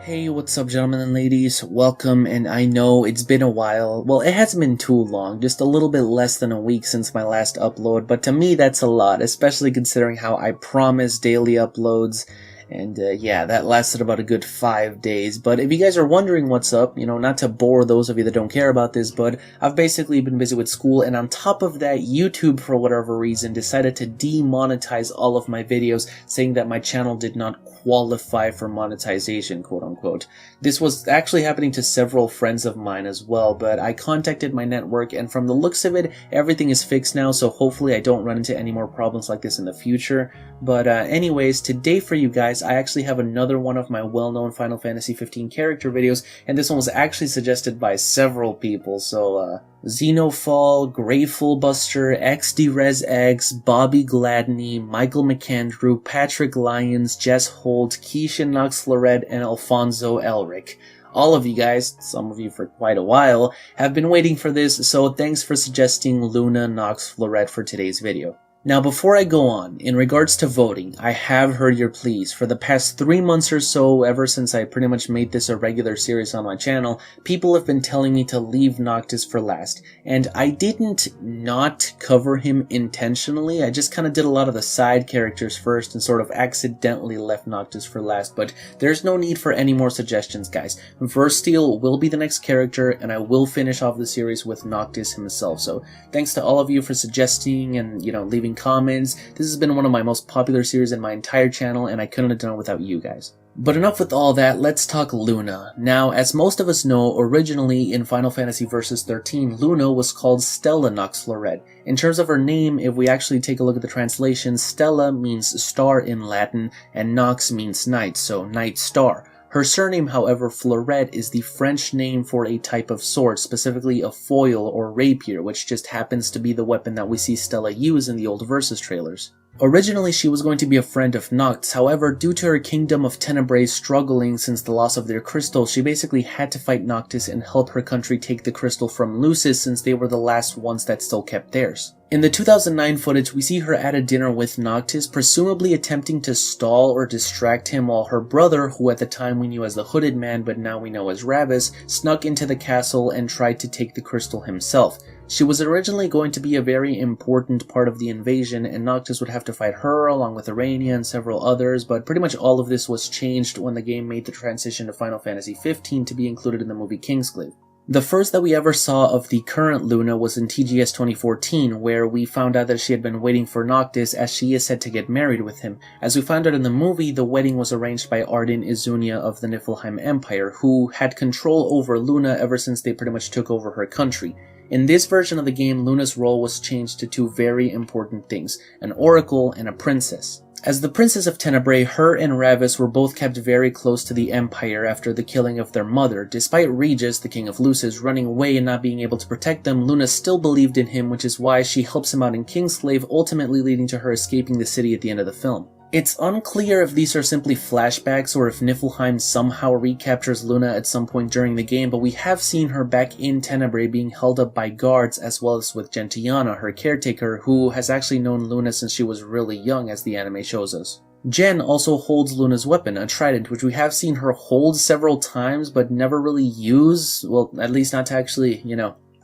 Hey, what's up, gentlemen and ladies? Welcome, and I know it's been a while. Well, it hasn't been too long, just a little bit less than a week since my last upload, but to me that's a lot, especially considering how I promise daily uploads. And yeah, that lasted about a good 5 days. But if you guys are wondering what's up, not to bore those of you that don't care about this, but I've basically been busy with school, and on top of that, YouTube, for whatever reason, decided to demonetize all of my videos, saying that my channel did not qualify for monetization, quote unquote. This was actually happening to several friends of mine as well, but I contacted my network, and from the looks of it, everything is fixed now, so hopefully I don't run into any more problems like this in the future. But anyways, today for you guys, I actually have another one of my well-known Final Fantasy 15 character videos, and this one was actually suggested by several people, so Xenofall, Grateful Buster, XDResX, Bobby Gladney, Michael McAndrew, Patrick Lyons, Jess Holt, Keisha Nox Fleuret, and Alfonso Elric. All of you guys, some of you for quite a while, have been waiting for this, so thanks for suggesting Luna Nox Fleuret for today's video. Now, before I go on, in regards to voting, I have heard your pleas. For the past 3 months or so, ever since I pretty much made this a regular series on my channel, people have been telling me to leave Noctis for last. And I didn't not cover him intentionally, I just kind of did a lot of the side characters first and sort of accidentally left Noctis for last, but there's no need for any more suggestions, guys. Versteel will be the next character, and I will finish off the series with Noctis himself. So, thanks to all of you for suggesting and, leaving comments. This has been one of my most popular series in my entire channel, and I couldn't have done it without you guys. But enough with all that, let's talk Luna. Now, as most of us know, originally in Final Fantasy Versus 13, Luna was called Stella Nox Fleuret. In terms of her name, if we actually take a look at the translation, Stella means star in Latin, and Nox means night, so night star. Her surname, however, Fleuret, is the French name for a type of sword, specifically a foil or rapier, which just happens to be the weapon that we see Stella use in the old Versus trailers. Originally, she was going to be a friend of Nox, however, due to her Kingdom of Tenebrae struggling since the loss of their crystal, she basically had to fight Noctis and help her country take the crystal from Lucis since they were the last ones that still kept theirs. In the 2009 footage, we see her at a dinner with Noctis, presumably attempting to stall or distract him while her brother, who at the time we knew as the Hooded Man but now we know as Ravus, snuck into the castle and tried to take the crystal himself. She was originally going to be a very important part of the invasion, and Noctis would have to fight her along with Irania and several others, but pretty much all of this was changed when the game made the transition to Final Fantasy 15 to be included in the movie Kingsglaive. The first that we ever saw of the current Luna was in TGS 2014, where we found out that she had been waiting for Noctis as she is set to get married with him. As we found out in the movie, the wedding was arranged by Arden Izunia of the Niflheim Empire, who had control over Luna ever since they pretty much took over her country. In this version of the game, Luna's role was changed to 2 very important things, an oracle and a princess. As the Princess of Tenebrae, her and Ravus were both kept very close to the Empire after the killing of their mother. Despite Regis, the King of Lucis, running away and not being able to protect them, Luna still believed in him, which is why she helps him out in Kingsglaive, ultimately leading to her escaping the city at the end of the film. It's unclear if these are simply flashbacks or if Niflheim somehow recaptures Luna at some point during the game, but we have seen her back in Tenebrae being held up by guards, as well as with Gentiana, her caretaker, who has actually known Luna since she was really young, as the anime shows us. Jen also holds Luna's weapon, a trident, which we have seen her hold several times but never really use, well, at least not to actually,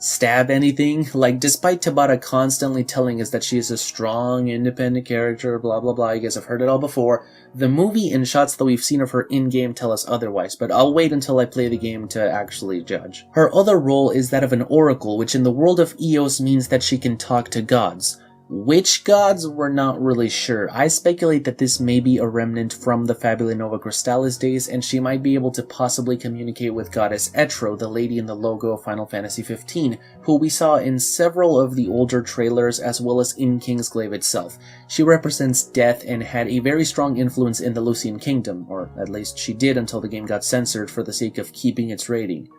stab anything. Like, despite Tabata constantly telling us that she is a strong, independent character, blah blah blah, you guys have heard it all before, the movie and shots that we've seen of her in-game tell us otherwise, but I'll wait until I play the game to actually judge. Her other role is that of an oracle, which in the world of Eos means that she can talk to gods. Which gods, we're not really sure. I speculate that this may be a remnant from the Fabula Nova Crystallis days, and she might be able to possibly communicate with Goddess Etro, the lady in the logo of Final Fantasy 15, who we saw in several of the older trailers as well as in Kingsglaive itself. She represents death and had a very strong influence in the Lucian Kingdom, or at least she did until the game got censored for the sake of keeping its rating.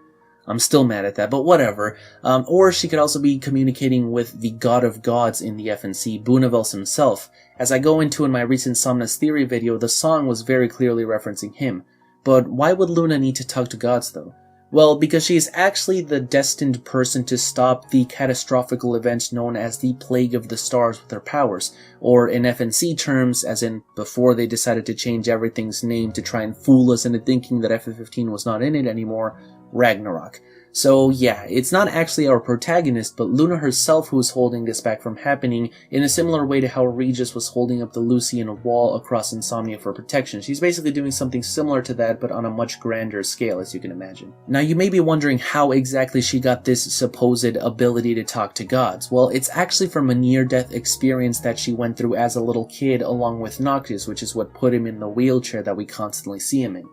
I'm still mad at that, but whatever. Or she could also be communicating with the God of Gods in the FNC, Bunavels himself. As I go into in my recent Somnus Theory video, the song was very clearly referencing him. But why would Luna need to talk to gods though? Well, because she is actually the destined person to stop the catastrophical event known as the Plague of the Stars with her powers, or in FNC terms, as in before they decided to change everything's name to try and fool us into thinking that FF15 was not in it anymore, Ragnarok. So yeah, it's not actually our protagonist, but Luna herself who is holding this back from happening in a similar way to how Regis was holding up the Lucian wall across Insomnia for protection. She's basically doing something similar to that, but on a much grander scale, as you can imagine. Now you may be wondering how exactly she got this supposed ability to talk to gods. Well, it's actually from a near-death experience that she went through as a little kid along with Noctis, which is what put him in the wheelchair that we constantly see him in.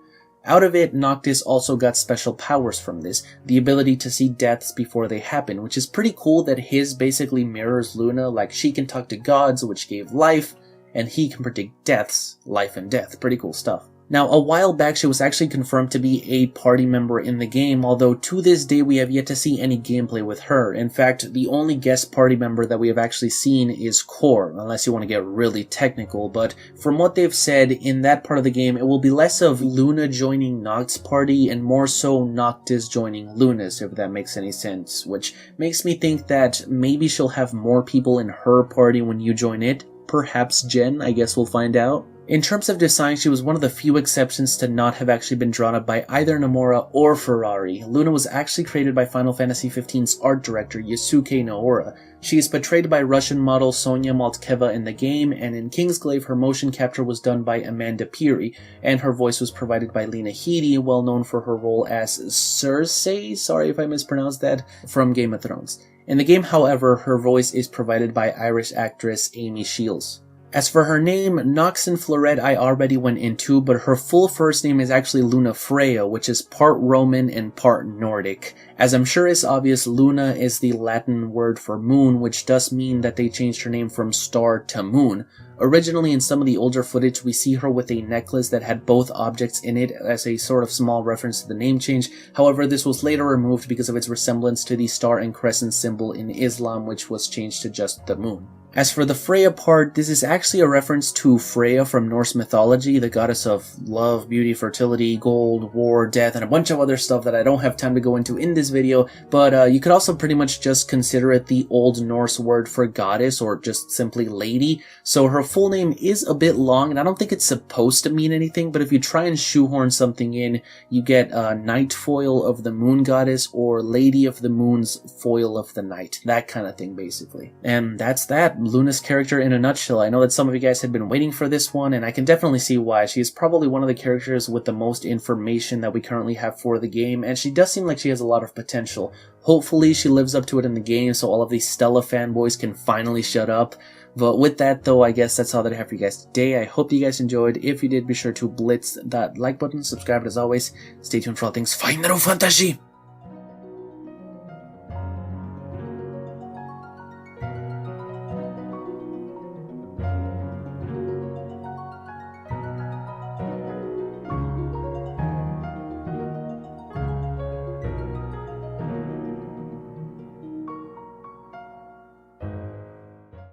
Out of it, Noctis also got special powers from this, the ability to see deaths before they happen, which is pretty cool that his basically mirrors Luna, like she can talk to gods, which gave life, and he can predict deaths, life and death. Pretty cool stuff. Now, a while back she was actually confirmed to be a party member in the game, although to this day we have yet to see any gameplay with her. In fact, the only guest party member that we have actually seen is Core, unless you want to get really technical, but from what they've said, in that part of the game it will be less of Luna joining Noct's party and more so Noctis joining Luna's, if that makes any sense, which makes me think that maybe she'll have more people in her party when you join it. Perhaps Jen, I guess we'll find out. In terms of design, she was one of the few exceptions to not have actually been drawn up by either Nomura or Ferrari. Luna was actually created by Final Fantasy XV's art director Yasuke Noura. She is portrayed by Russian model Sonia Maltkeva in the game, and in Kingsglaive her motion capture was done by Amanda Peary, and her voice was provided by Lena Headey, well known for her role as Cersei, sorry if I mispronounced that, from Game of Thrones. In the game, however, her voice is provided by Irish actress Amy Shields. As for her name, Nox Fleuret I already went into, but her full first name is actually Lunafreya, which is part Roman and part Nordic. As I'm sure is obvious, Luna is the Latin word for moon, which does mean that they changed her name from star to moon. Originally, in some of the older footage, we see her with a necklace that had both objects in it as a sort of small reference to the name change. However, this was later removed because of its resemblance to the star and crescent symbol in Islam, which was changed to just the moon. As for the Freya part, this is actually a reference to Freya from Norse mythology, the goddess of love, beauty, fertility, gold, war, death, and a bunch of other stuff that I don't have time to go into in this video, but you could also pretty much just consider it the Old Norse word for goddess, or just simply lady. So her full name is a bit long, and I don't think it's supposed to mean anything, but if you try and shoehorn something in, you get Night Foil of the Moon Goddess, or Lady of the Moon's Foil of the Night. That kind of thing, basically. And that's that. Luna's character in a nutshell. I know that some of you guys had been waiting for this one, and I can definitely see why. She is probably one of the characters with the most information that we currently have for the game, and she does seem like she has a lot of potential. Hopefully she lives up to it in the game so all of these Stella fanboys can finally shut up. But with that though, I guess that's all that I have for you guys today. I hope you guys enjoyed. If you did, be sure to blitz that like button, subscribe, and as always, stay tuned for all things Final Fantasy!